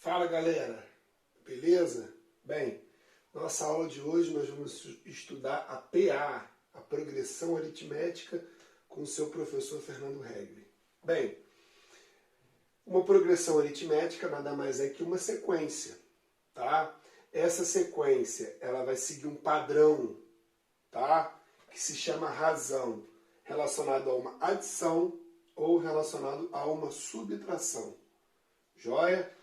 Fala galera, beleza? Bem, nossa aula de hoje nós vamos estudar a PA, a progressão aritmética, com o seu professor Fernando Regli. Bem, uma progressão aritmética nada mais é que uma sequência, tá? Essa sequência ela vai seguir um padrão, tá? Que se chama razão, relacionado a uma adição ou relacionado a uma subtração. Joia?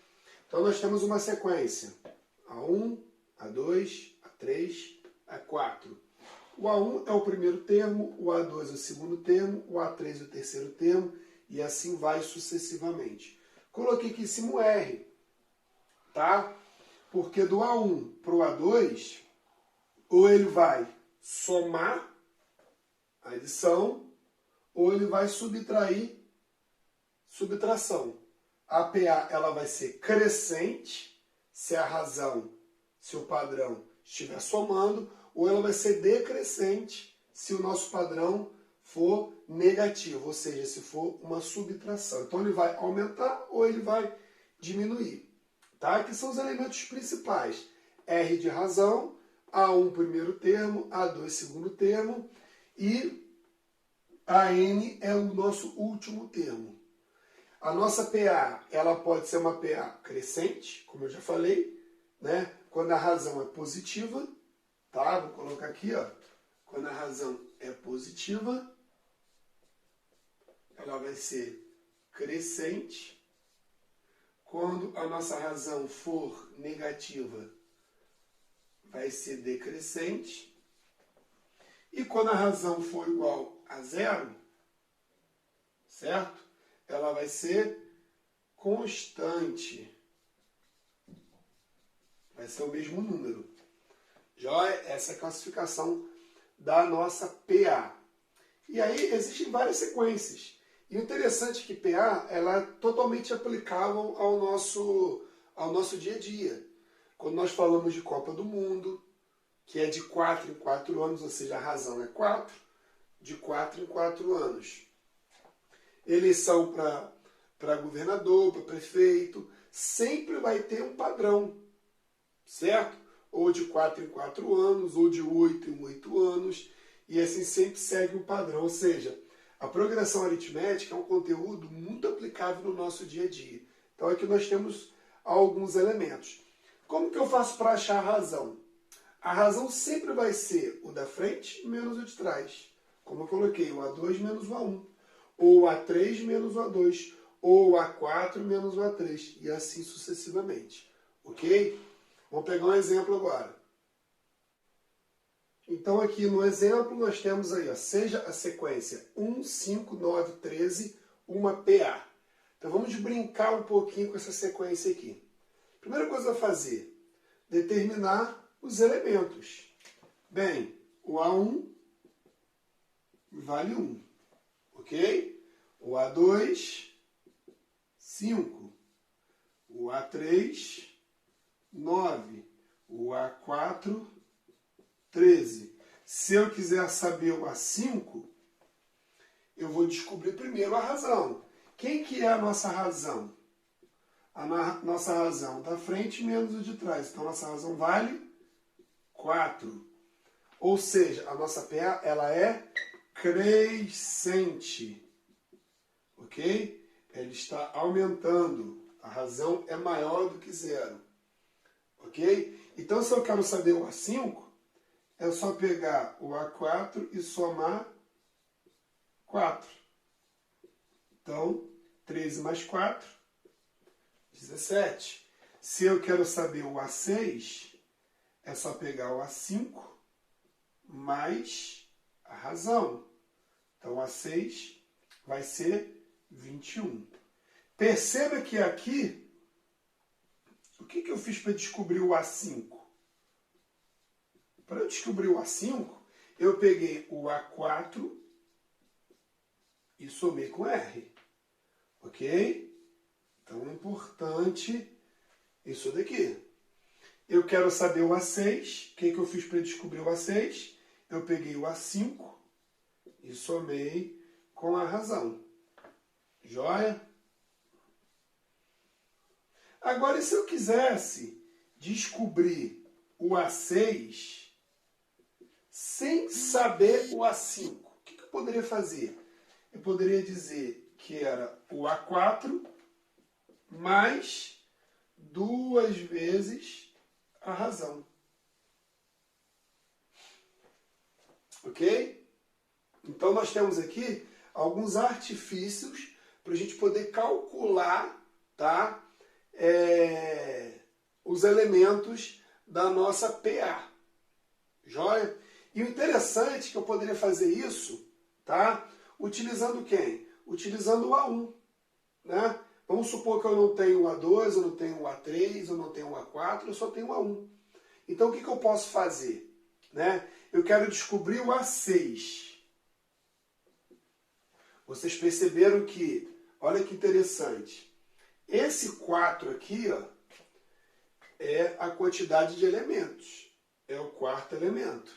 Então nós temos uma sequência, A1, A2, A3, A4. O A1 é o primeiro termo, o A2 é o segundo termo, o A3 é o terceiro termo, e assim vai sucessivamente. Coloquei aqui em cima o R, tá? Porque do A1 para o A2, ou ele vai somar a adição, ou ele vai subtrair subtração. A PA ela vai ser crescente, se a razão, se o padrão estiver somando, ou ela vai ser decrescente, se o nosso padrão for negativo, ou seja, se for uma subtração. Então ele vai aumentar ou ele vai diminuir. Tá? Aqui são os elementos principais. R de razão, A1 primeiro termo, A2 segundo termo e AN é o nosso último termo. A nossa PA, ela pode ser uma PA crescente, como eu já falei, né? Quando a razão é positiva, tá? Vou colocar aqui, ó. Quando a razão é positiva, ela vai ser crescente. Quando a nossa razão for negativa, vai ser decrescente. E quando a razão for igual a zero, certo? Ela vai ser constante. Vai ser o mesmo número. Joia? Essa é a classificação da nossa PA. E aí existem várias sequências. E o interessante é que PA ela é totalmente aplicável ao nosso dia a dia. Quando nós falamos de Copa do Mundo, que é de 4 em 4 anos, ou seja, a razão é 4, de 4 em 4 anos. Eleição para governador, para prefeito, sempre vai ter um padrão, certo? Ou de 4 em 4 anos, ou de 8 em 8 anos, e assim sempre segue um padrão. Ou seja, a progressão aritmética é um conteúdo muito aplicável no nosso dia a dia. Então aqui nós temos alguns elementos. Como que eu faço para achar a razão? A razão sempre vai ser o da frente menos o de trás. Como eu coloquei, o A2 menos o A1. Ou o A3 menos o A2, ou o A4 menos o A3, e assim sucessivamente. Ok? Vamos pegar um exemplo agora. Então aqui no exemplo nós temos aí, ó, seja a sequência 1, 5, 9, 13, uma PA. Então vamos brincar um pouquinho com essa sequência aqui. Primeira coisa a fazer, determinar os elementos. Bem, o A1 vale 1. Ok? O A2, 5. O A3, 9. O A4, 13. Se eu quiser saber o A5, eu vou descobrir primeiro a razão. Quem que é a nossa razão? A nossa razão da frente menos o de trás. Então, a nossa razão vale 4. Ou seja, a nossa PA ela é crescente, ok? Ele está aumentando, a razão é maior do que zero, ok? Então, se eu quero saber o A5, é só pegar o A4 e somar 4. Então, 13 mais 4, 17. Se eu quero saber o A6, é só pegar o A5 mais a razão. Então, A6 vai ser 21. Perceba que aqui, o que eu fiz para descobrir o A5? Para eu descobrir o A5, eu peguei o A4 e somei com R. Ok? Então, é importante isso daqui. Eu quero saber o A6. O que eu fiz para descobrir o A6? Eu peguei o A5 e somei com a razão. Joia? Agora, e se eu quisesse descobrir o A6 sem saber o A5, o que eu poderia fazer? Eu poderia dizer que era o A4 mais 2 vezes a razão. Ok? Então, nós temos aqui alguns artifícios para a gente poder calcular, tá? Os elementos da nossa PA. Joia? E o interessante é que eu poderia fazer isso, tá? Utilizando quem? Utilizando o A1, né? Vamos supor que eu não tenho o A2, eu não tenho o A3, eu não tenho o A4, eu só tenho o A1. Então, o que eu posso fazer? Né? Eu quero descobrir o A6. Vocês perceberam que, olha que interessante, esse 4 aqui, ó, é a quantidade de elementos. É o quarto elemento.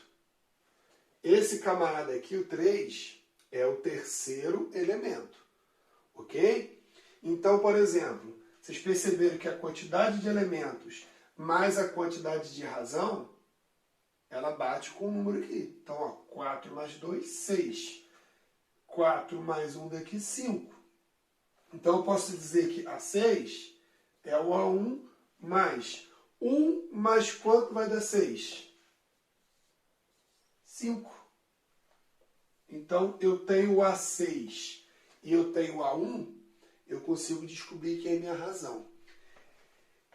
Esse camarada aqui, o 3, é o terceiro elemento. Ok? Então, por exemplo, vocês perceberam que a quantidade de elementos mais a quantidade de razão, ela bate com o número aqui. Então, ó, 4 mais 2, 6. 4 mais 1 daqui, 5. Então, eu posso dizer que A6 é o A1 mais 1 mais quanto vai dar 6? 5. Então, eu tenho o A6 e eu tenho o A1, eu consigo descobrir quem é a minha razão.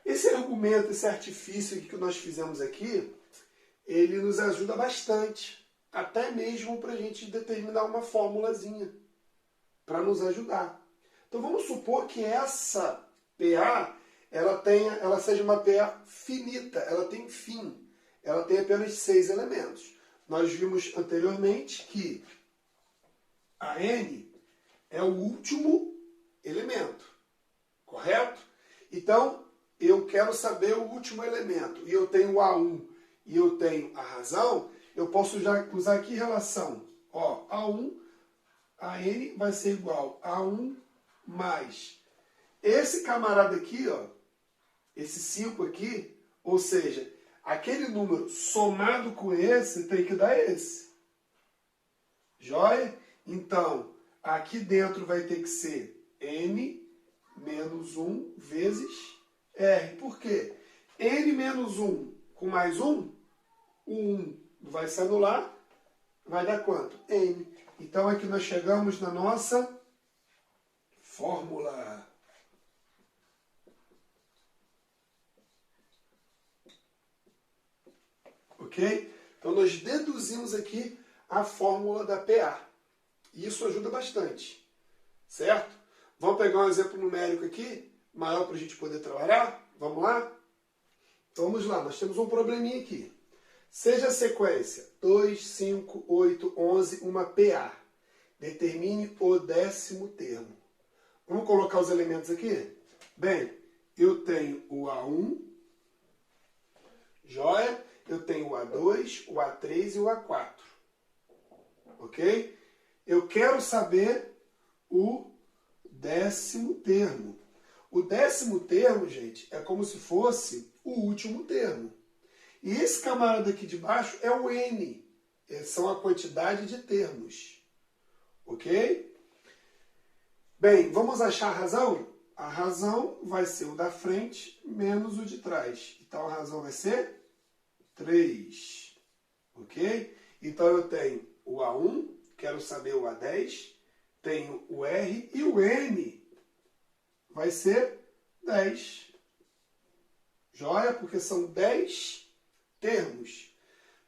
Esse argumento, esse artifício que nós fizemos aqui, ele nos ajuda bastante, até mesmo para a gente determinar uma formulazinha, para nos ajudar. Então vamos supor que essa PA, ela seja uma PA finita, ela tem fim, ela tem apenas 6 elementos. Nós vimos anteriormente que a N é o último elemento, correto? Então, eu quero saber o último elemento, e eu tenho o A1 e eu tenho a razão, eu posso já usar aqui relação. Ó, A1, a N vai ser igual a 1 mais esse camarada aqui, ó, esse 5 aqui, ou seja, aquele número somado com esse tem que dar esse. Joia? Então, aqui dentro vai ter que ser N menos 1 vezes R. Por quê? N menos 1 com mais 1, o 1 vai se anular, vai dar quanto? N. Então, aqui nós chegamos na nossa fórmula. Ok? Então, nós deduzimos aqui a fórmula da PA. E isso ajuda bastante. Certo? Vamos pegar um exemplo numérico aqui, maior para a gente poder trabalhar? Vamos lá? Então, vamos lá. Nós temos um probleminha aqui. Seja a sequência 2, 5, 8, 11, uma PA. Determine o 10º termo. Vamos colocar os elementos aqui? Bem, eu tenho o A1, joia? Eu tenho o A2, o A3 e o A4. Ok? Eu quero saber o 10º termo. O 10º termo, gente, é como se fosse o último termo. E esse camarada aqui de baixo é o N. São a quantidade de termos. Ok? Bem, vamos achar a razão? A razão vai ser o da frente menos o de trás. Então, a razão vai ser 3. Ok? Então, eu tenho o A1, quero saber o A10, tenho o R e o N vai ser 10. Joia? Porque são 10 termos.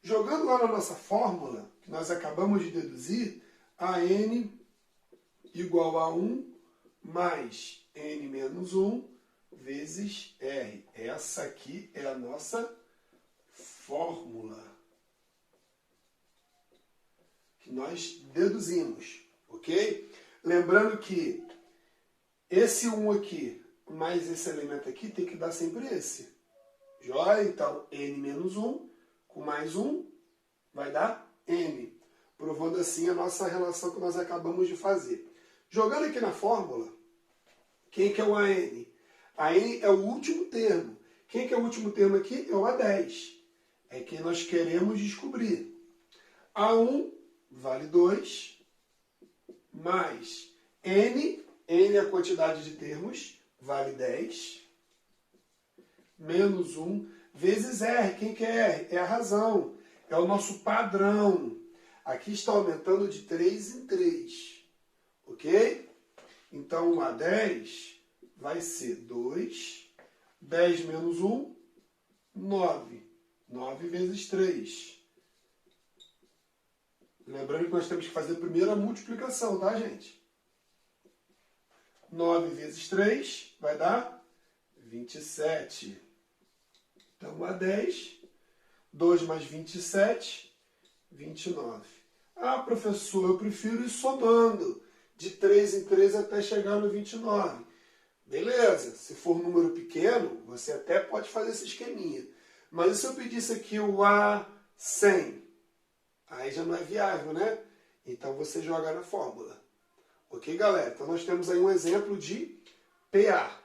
Jogando lá na nossa fórmula, que nós acabamos de deduzir, a N igual a 1 mais N menos 1 vezes R. Essa aqui é a nossa fórmula que nós deduzimos, ok? Lembrando que esse 1 aqui mais esse elemento aqui tem que dar sempre esse. Joia? Então, N menos 1 com mais 1 vai dar N. Provando assim a nossa relação que nós acabamos de fazer. Jogando aqui na fórmula, quem que é o AN? A N é o último termo. Quem que é o último termo aqui? É o A10. É quem nós queremos descobrir. A1 vale 2, mais N é a quantidade de termos, vale 10, menos 1, vezes R. Quem que é R? É a razão. É o nosso padrão. Aqui está aumentando de 3 em 3. Ok? Então, o A10 vai ser 2, 10 menos 1, 9. 9 vezes 3. Lembrando que nós temos que fazer primeiro a multiplicação, tá, gente? 9 vezes 3 vai dar 27. Então, A10, 2 mais 27, 29. Ah, professor, eu prefiro ir somando de 3 em 3 até chegar no 29. Beleza, se for um número pequeno, você até pode fazer esse esqueminha. Mas e se eu pedisse aqui o A100? Aí já não é viável, né? Então você joga na fórmula. Ok, galera? Então nós temos aí um exemplo de PA.